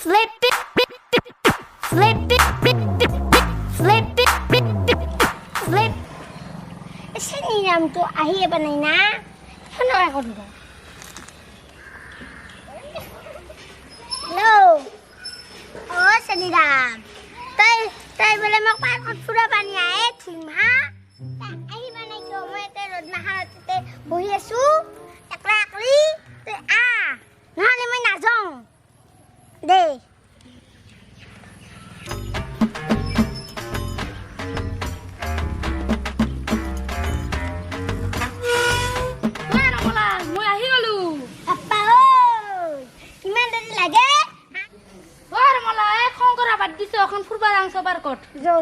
Slip it, slip it, slip it, slip. Sini nam tu ahi apa nih na? Mana aku dulu? Hello. Oh, sini dam. Tay boleh makan sudah banyak tim ha? Tak ahi mana kau mau terus mahal te buaya su, takrakli te nah ni mana zong? Deh. এখন ফুরবার আংশ বার কট যাও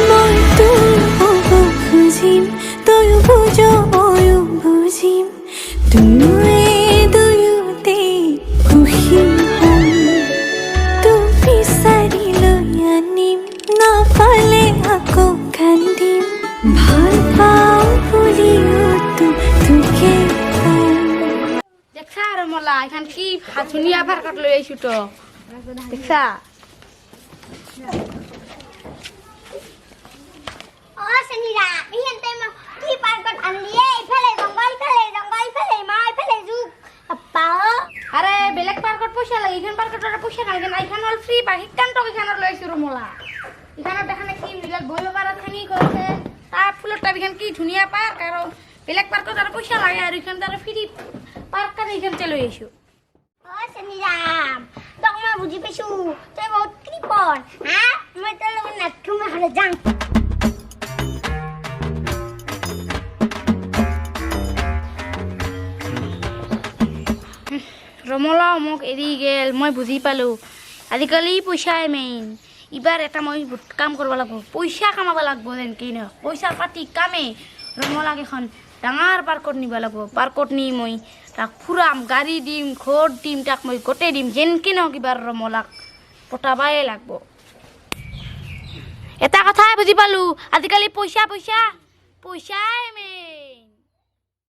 মই তোৰ খুজিম তই বুজো ময়ো বুজিম দুয়োতে সুখী হ'ম তোক বিচাৰি লৈ আনিম নাপালে আকৌ কান্দিম ভাল পাওঁ বুলিও তোকে কম দেখছা আর মলা এখান কি হাতুনিয়া বার কট লৈ আইছো তো দেখছা Oh senira, iyan tayo mo ki parkot anliye, ifale jongol mai ifale juk. Appa আরে বেলেগ পার্কত পয়সা লাগে এখান পার্কত পয়সা লাগে না এখান অল ফ্রি পাই হিকান তো এখান লই শুরু মলা এখানে দেখানে কি মিলাক বইও পারা থাকি করছে তা ফুলটা এখান কি ধুনিয়া পার্ক আর বেলেগ পার্কত আর পয়সা লাগে আর এখান তার ফ্রি পার্ক কানে এখান চলে আইছো Oh senira, dok ma buji pesu, tayo mo kripon, ha? Mo talo na kumahara jang. Ramla মোক এৰি গেল মই বুজি পালো আজিকালি পইচাই মেইন এবাৰ এটা মই কাম কৰিব লাগিব পইচা কামাব লাগিব যেন কি ন পইচা পাতি কামে ৰমলাক এখন ডাঙৰ পাৰ্কত নিব লাগিব পাৰ্কত নি মই তাক ফুৰাম গাড়ী দিম ঘৰ দিম তাক মই গোটেই দিম যেন কি নহওক এবাৰ ৰমলাক পটাবাই লাগিব এটা কথাই বুজি পালো আজিকালি পইচাই মেইন